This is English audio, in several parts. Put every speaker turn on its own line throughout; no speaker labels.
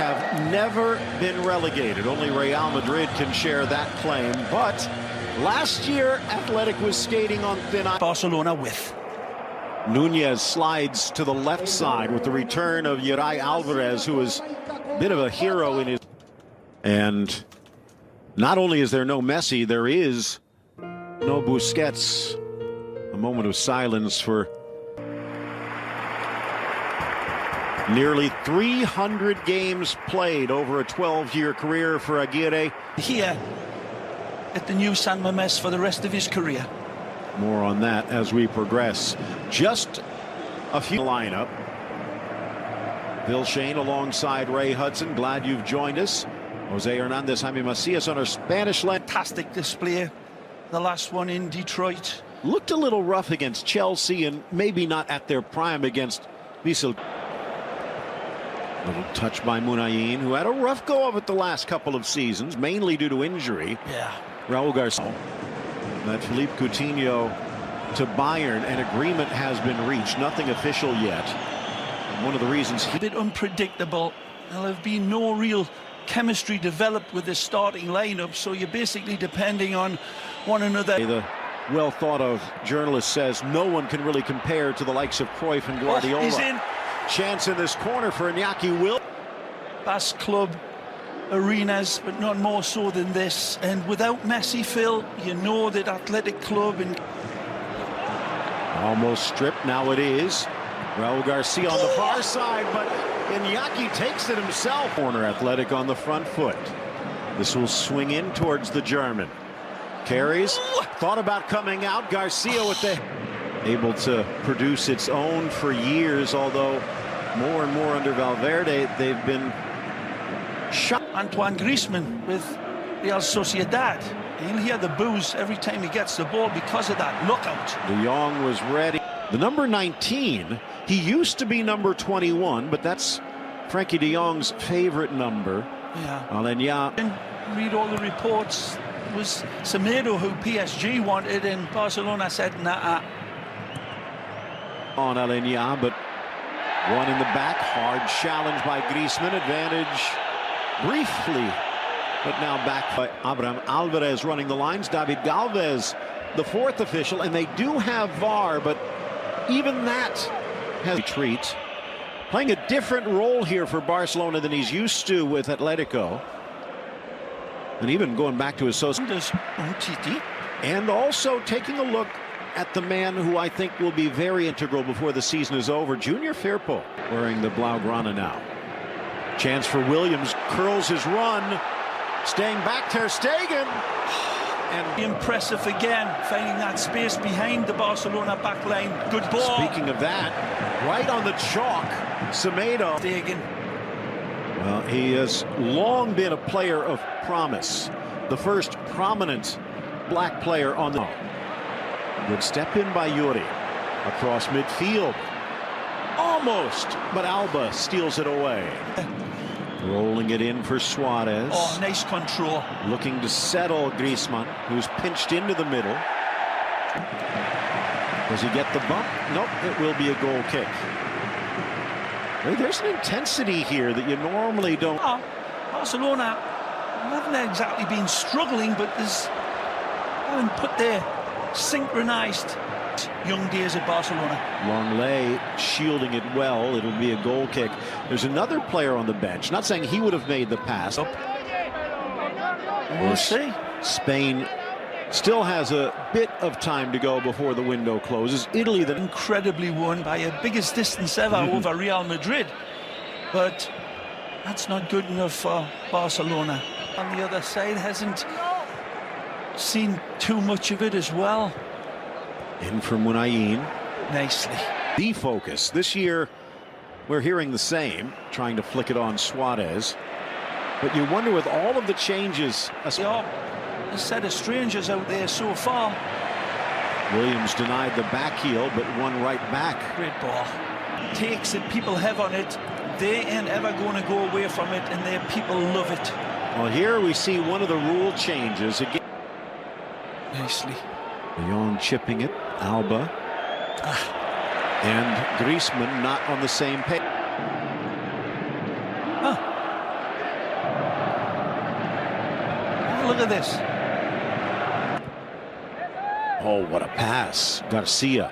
have never been relegated. Only Real Madrid can share that claim. But last year, Athletic was skating on thin ice.
Barcelona with.
Nunez slides to the left side with the return of Uri Alvarez, who is a bit of a hero in his... And not only is there no Messi, there is no Busquets. A moment of silence for nearly 300 games played over a 12-year career for Aguirre.
Here at the new San Mamés for the rest of his career.
More on that as we progress. Just a few lineup. Bill Shane alongside Ray Hudson. Glad you've joined us. Jose Hernandez, Jaime Macias on our Spanish line.
Fantastic display. The last one in Detroit.
Looked a little rough against Chelsea and maybe not at their prime against Vissel. Little touch by Munayin, who had a rough go of it the last couple of seasons, mainly due to injury.
Yeah.
Raul Garcia. That Philippe Coutinho to Bayern. An agreement has been reached. Nothing official yet. And one of the reasons
a bit unpredictable. There'll have been no real chemistry developed with the starting lineup, so you're basically depending on one another.
The well thought of journalist says no one can really compare to the likes of Cruyff and Guardiola.
Oh, he's in.
Chance in this corner for Iñaki Will.
Basque club arenas, but not more so than this. And without Messi, Phil, you know that Athletic Club and
almost stripped. Now it is Raul Garcia on the far side, but Iñaki takes it himself. Corner Athletic on the front foot. This will swing in towards the German. Carries, thought about coming out. Garcia with the able to produce its own for years, although more and more under Valverde they've been shot.
Antoine Griezmann with Real Sociedad. He'll hear the boos every time he gets the ball because of that. Look out.
De Jong was ready. The number 19, he used to be number 21, but that's Frankie de Jong's favorite number.
Yeah.
Alenya.
Read all the reports. It was Semedo who PSG wanted, and Barcelona said nah.
On Alenya, but one in the back. Hard challenge by Griezmann. Advantage briefly, but now back by Abraham Alvarez running the lines. David Galvez, the fourth official, and they do have VAR, but even that has a treat. Playing a different role here for Barcelona than he's used to with Atletico. And even going back to his and also taking a look at the man who I think will be very integral before the season is over, Junior Firpo, wearing the Blaugrana now. Chance for Williams, curls his run, staying back, Ter Stegen. And
impressive again, finding that space behind the Barcelona back line. Good ball.
Speaking of that, right on the chalk, Semedo.
Stegen.
Well, he has long been a player of promise. The first prominent black player on the... Good step in by Yuri. Across midfield. Almost, but Alba steals it away. Rolling it in for Suarez.
Oh, nice control.
Looking to settle Griezmann, who's pinched into the middle. Does he get the bump? Nope, it will be a goal kick. There's an intensity here that you normally don't.
Barcelona haven't exactly been struggling, but there's haven't put their synchronized young days at Barcelona.
Longley shielding it well. It'll be a goal kick. There's another player on the bench. Not saying he would have made the pass.
We'll see.
Spain still has a bit of time to go before the window closes. Italy, that
incredibly won by a biggest distance ever over Real Madrid. But that's not good enough for Barcelona. On the other side, hasn't seen too much of it as well.
In from Munayin.
Nicely.
The focus. This year, we're hearing the same, trying to flick it on Suarez. But you wonder with all of the changes.
A set of strangers out there so far.
Williams denied the back heel, but one right back.
Great ball. Takes that people have on it. They ain't ever going to go away from it, and their people love it.
Well, here we see one of the rule changes again.
Nicely.
De Jong chipping it. Alba. And Griezmann not on the same page.
a look at this.
Oh, what a pass. Garcia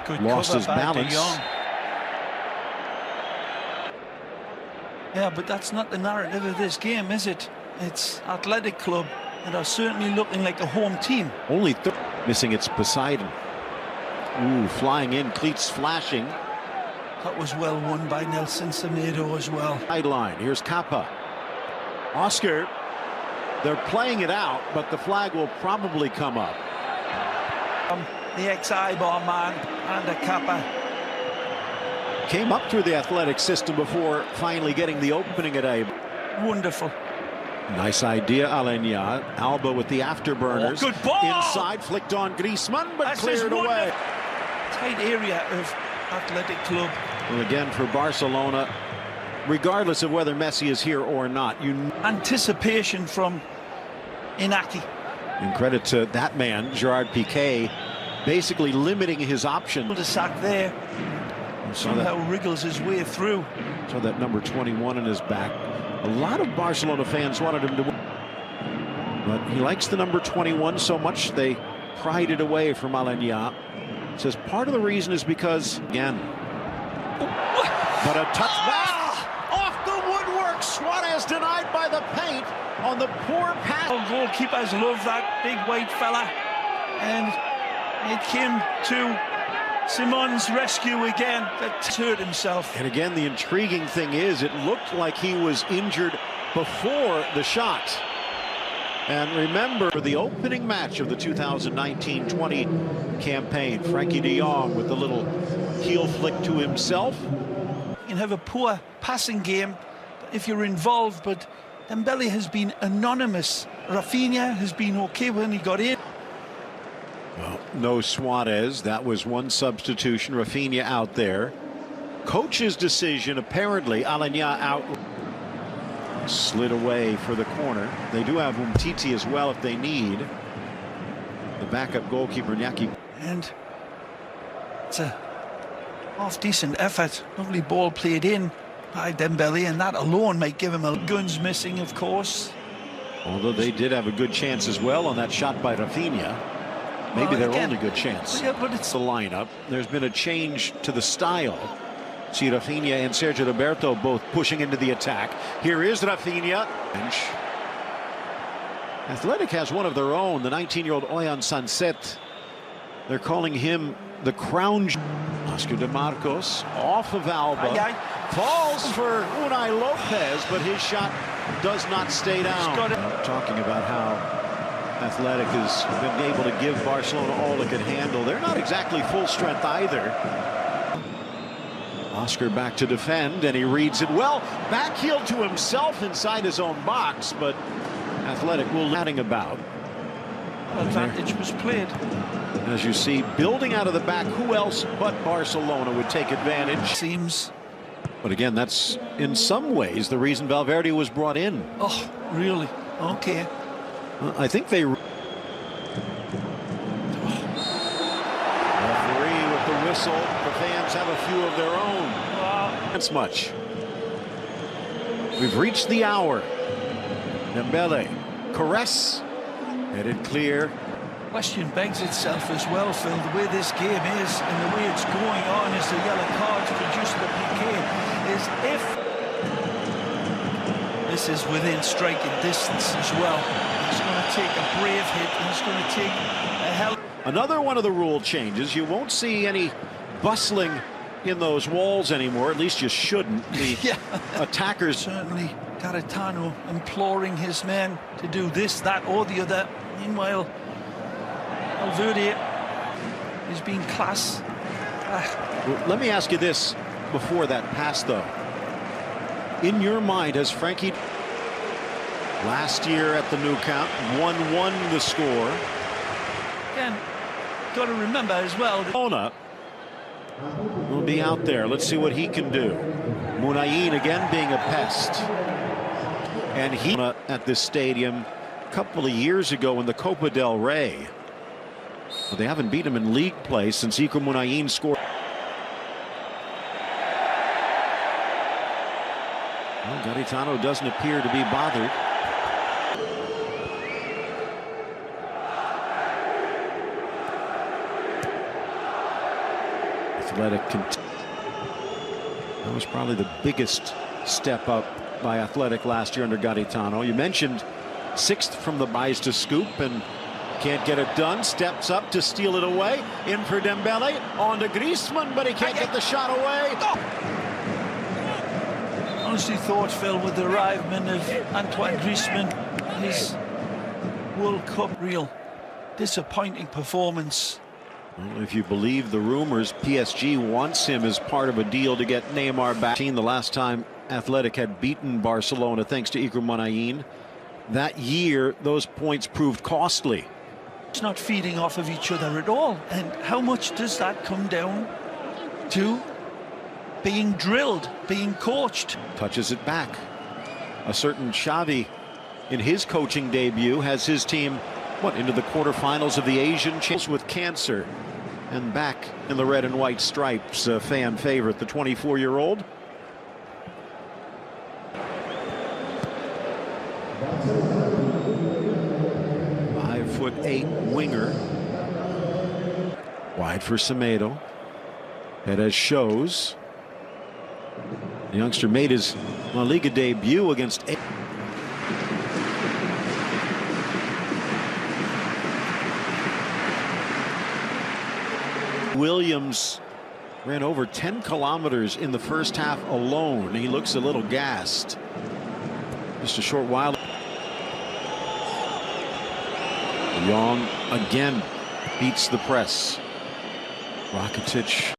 Good
lost
cover
his
by De
balance.
Jong. Yeah, but that's not the narrative of this game, is it? It's Athletic Club that are certainly looking like a home team.
Only missing its Poseidon. Ooh, flying in, cleats flashing.
That was well won by Nelson Semedo as well.
Sideline, here's Kappa. Oscar, they're playing it out, but the flag will probably come up.
The ex-Ibar man, Ander Kappa.
Came up through the athletic system before finally getting the opening at A.
Wonderful.
Nice idea, Alenya. Alba with the afterburners.
Oh, good ball!
Inside, flicked on Griezmann, but
That's
cleared away.
Tight area of Athletic Club.
Well, again, for Barcelona, regardless of whether Messi is here or not,
Anticipation from Inaki.
and credit to that man, Gerard Piqué, basically limiting his option.
To sack there. Somehow wriggles his way through.
So that number 21 in his back. A lot of Barcelona fans wanted him to win, but he likes the number 21 so much they pried it away from Alenya. Says part of the reason is because, again, but a touchback off the woodwork. Suarez denied by the paint on the poor pass.
Goalkeepers love that big white fella, and it came to Simon's rescue again. That hurt himself.
And again, the intriguing thing is it looked like he was injured before the shot. And remember, the opening match of the 2019-20 campaign, Frankie de Jong with the little heel flick to himself.
You can have a poor passing game if you're involved, but Dembele has been anonymous. Rafinha has been okay when he got in.
Well, no Suarez. That was one substitution. Rafinha out there. Coach's decision, apparently. Alenya out. Slid away for the corner. They do have Umtiti as well if they need. The backup goalkeeper, Nyaki.
And it's a half-decent effort. Lovely ball played in by Dembele, and that alone might give him a guns missing, of course.
Although they did have a good chance as well on that shot by Rafinha. Maybe their only good chance.
Yeah, but it's
the lineup. There's been a change to the style. See Rafinha and Sergio Roberto both pushing into the attack. Here is Rafinha. Athletic has one of their own, the 19-year-old Oyan Sanset. They're calling him the crown. Oscar de Marcos off of Alba. Falls for Unai Lopez, but his shot does not stay down. Talking about how Athletic has been able to give Barcelona all it could handle. They're not exactly full strength either. Oscar back to defend, and he reads it well. Backheel to himself inside his own box, but Athletic will chatting about.
Advantage was played.
As you see, building out of the back, who else but Barcelona would take advantage?
Seems.
But again, that's in some ways the reason Valverde was brought in.
Oh, really? Okay.
I think they... Referee with the whistle. The fans have a few of their own.
Wow.
That's much. We've reached the hour. Dembele. Caress. Headed clear.
Question begs itself as well, Phil. The way this game is and the way it's going on as the yellow cards produce the PK is if this is within striking distance as well. He's going to take a brave hit, and he's going to take a hell.
Another one of the rule changes. You won't see any bustling in those walls anymore. At least you shouldn't. The attackers.
Certainly Garitano imploring his men to do this, that, or the other. Meanwhile, Valverde is being class.
Well, let me ask you this before that pass, though. In your mind, has Frankie last year at the Nou Camp 1-1 the score?
Again, got to remember as well that
Barcelona will be out there. Let's see what he can do. Munayin again being a pest. And he at this stadium a couple of years ago in the Copa del Rey. Well, they haven't beat him in league play since Iker Munayin scored. Well, Garitano doesn't appear to be bothered. Athletic. That was probably the biggest step up by Athletic last year under Garitano. You mentioned 6th from the buys to scoop and can't get it done. Steps up to steal it away. In for Dembele. On to Griezmann, but he can't get the shot away.
Honestly thought, Phil, with the arrivement of Antoine Griezmann, his World Cup real disappointing performance.
Well, if you believe the rumors, PSG wants him as part of a deal to get Neymar back. The last time Athletic had beaten Barcelona thanks to Ikram Manayin. That year, those points proved costly.
It's not feeding off of each other at all. And how much does that come down to being drilled, being coached?
Touches it back. A certain Xavi, in his coaching debut, has his team, into the quarterfinals of the Asian Championships with cancer. And back in the red and white stripes, a fan favorite, the 24-year-old. .5'8" winger. Wide for Semedo. Perez shows. The youngster made his La Liga debut against Williams. Ran over 10 kilometers in the first half alone. He looks a little gassed. Just a short while. Young again beats the press. Rakitic